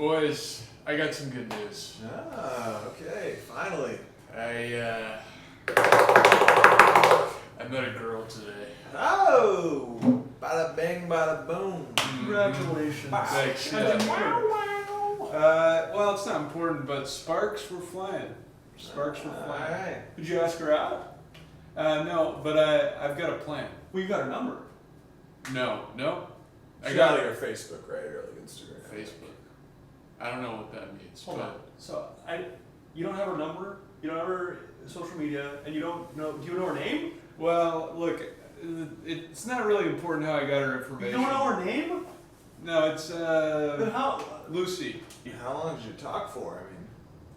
Boys, I got some good news. Ah, okay, finally. I met a girl today. Oh, bada bang, bada boom. Congratulations. Thanks. I didn't Yeah. know. Well, it's not important, but sparks were flying. Sparks were flying. Alright. Did you ask her out? No, but I've got a plan. Well, you got her number. No. I She got got your Facebook, right? Or like Instagram. Facebook. I don't know what that means, Hold but on. So you don't have her number. You don't have her social media, and you don't know. Do you know her name? well, look, it's not really important how I got her You information. don't know her name? No, it's Then how? Lucy. How long did you talk for?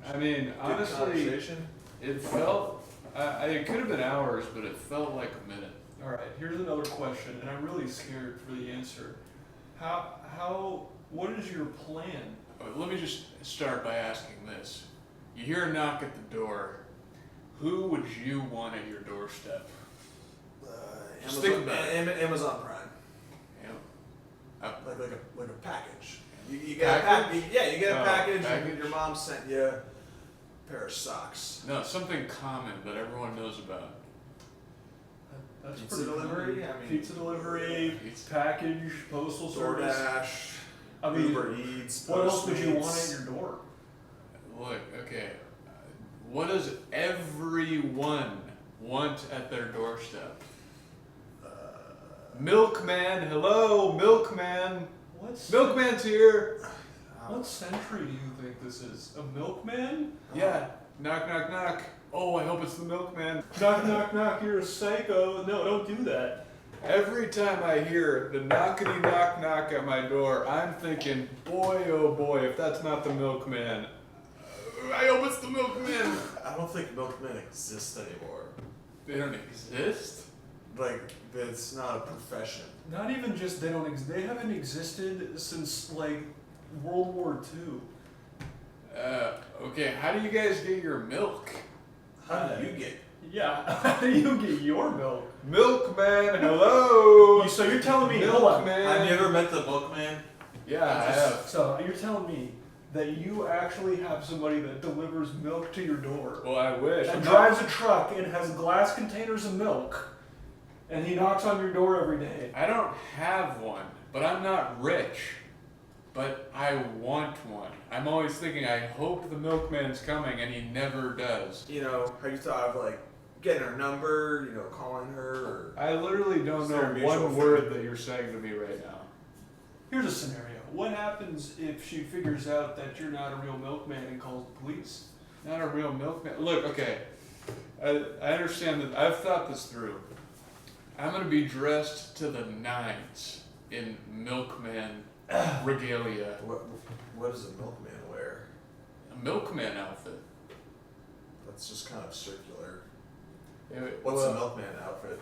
I mean, Good honestly, conversation? it felt. It could have been hours, but it felt like a minute. All right. Here's another question, and I'm really scared for the answer. What is your plan? Let me just start by asking this. You hear a knock at the door. Who would you want at your doorstep? Just think about it. Amazon Prime. Yeah. Like a package. You get a package. Yeah, you get a Oh, package, package. and your mom sent you a pair of socks. No, something common that everyone knows about. That's Pizza pretty delivery? common. I mean, Pizza delivery, Pizza. package, postal service. DoorDash, I mean, Uber Eats, what else would you want Postmates. at your door? Look, okay. What does everyone want at their doorstep? Milkman, hello, milkman. Milkman's here. What century do you think this is? A milkman? Yeah. Knock, knock, knock. Oh, I hope it's the milkman. Knock, knock, knock. You're a psycho. No, don't do that. Every time I hear the knockety knock knock at my door, I'm thinking, boy, oh boy, if that's not the milkman. I hope it's the milkman. I don't think milkmen exist anymore. They don't exist? Like, it's not a profession. Not even just they don't. They haven't existed since like World War II. Okay, how do you guys get your milk? How do you get? Yeah. How do you get your milk? Milkman, hello. So you're telling me, hold on. Milkman. Have you ever met the milkman? Yeah, I have. So you're telling me that you actually have somebody that delivers milk to your door, Well, I wish. and I'm drives a truck and has glass containers of milk, and he knocks on your door every day. I don't have one, but I'm not rich. But I want one. I'm always thinking, I hope the milkman's coming, and he never does. You know, have you thought of like getting her number? You know, calling her or? I literally don't Is know there a mutual one word that you're saying to me right now. Here's a scenario. What happens if she figures out that you're not a real milkman and calls the police? Not a real milkman. Look, okay. I understand that. I've thought this through. I'm going to be dressed to the nines in milkman regalia. What does a milkman wear? A milkman outfit. That's just kind of circular. It- What's well, a milkman outfit?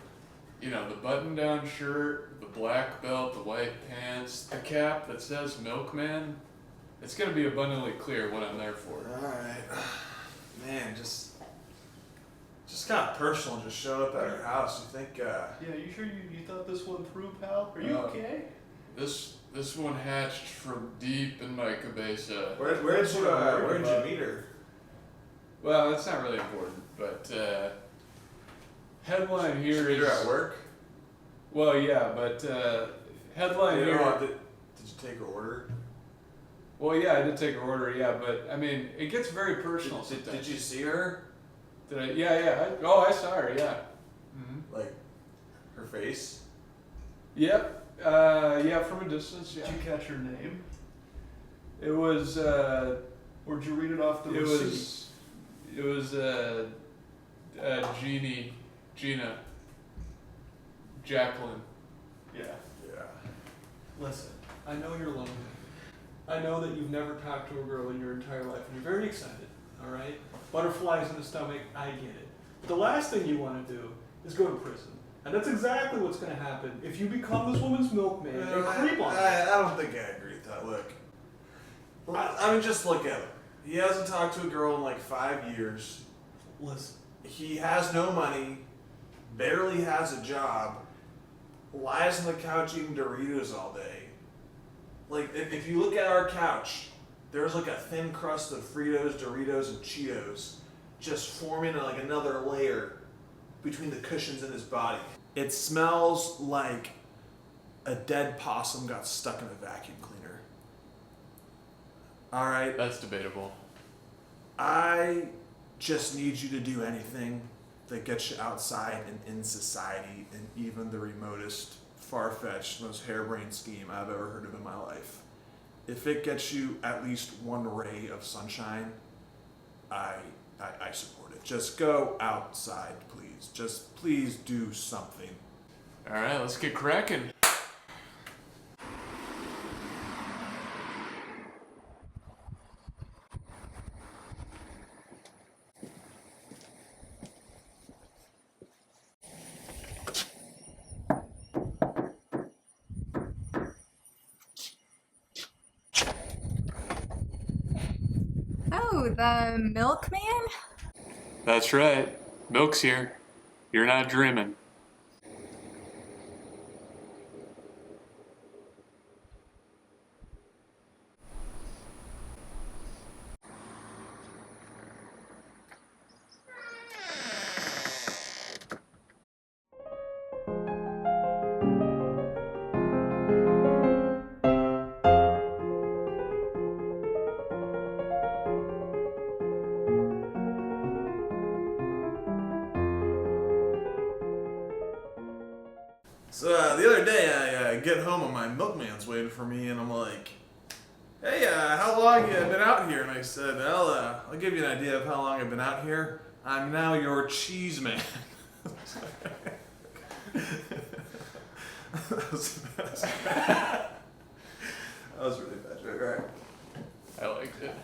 You know, the button-down shirt, the black belt, the white pants, the cap that says milkman. It's going to be abundantly clear what I'm there for. All right, man, just kind of personal. Just showing up at her house. You think? Yeah, you sure you thought this one through, pal? Are you okay? This one hatched from deep in my cabeza. Where did you meet her? Well, that's not really important, but headline here Meet is... her at work. Well, yeah, but headline Did, here... did you take her order? Well, yeah, I did take her order, yeah, but, I mean, it gets very personal Did sometimes. you see her? Did I? Yeah. I saw her, yeah. Mm-hmm. Like her face? Yep. Yeah, from a distance, yeah. Did you catch her name? It was, Or did you read it off the receipt? It was, Gina, Jacqueline. Yeah. Yeah. Listen, I know you're lonely. I know that you've never talked to a girl in your entire life, and you're very excited, alright? Butterflies in the stomach, I get it. But the last thing you want to do is go to prison. And that's exactly what's going to happen if you become this woman's milkman and creep on her. I don't think I agree with that. Look. I mean, just look at him. He hasn't talked to a girl in like 5 years. Listen, He has no money, barely has a job, lies on the couch eating Doritos all day. Like, if you look at our couch, there's like a thin crust of Fritos, Doritos, and Cheetos just forming like another layer between the cushions in his body. It smells like a dead possum got stuck in a vacuum cleaner. All right. That's debatable. I just need you to do anything that gets you outside and in society and even the remotest, far-fetched, most harebrained scheme I've ever heard of in my life. If it gets you at least one ray of sunshine, I support it. Just go outside, please. Just please do something. All right, let's get cracking. Oh, the milkman? That's right. Milk's here. You're not dreaming. So the other day I get home and my milkman's waiting for me and I'm like, hey, how long you been out here? And I said, well, I'll give you an idea of how long I've been out here. I'm now your cheese man. That was really bad joke, right? I liked it.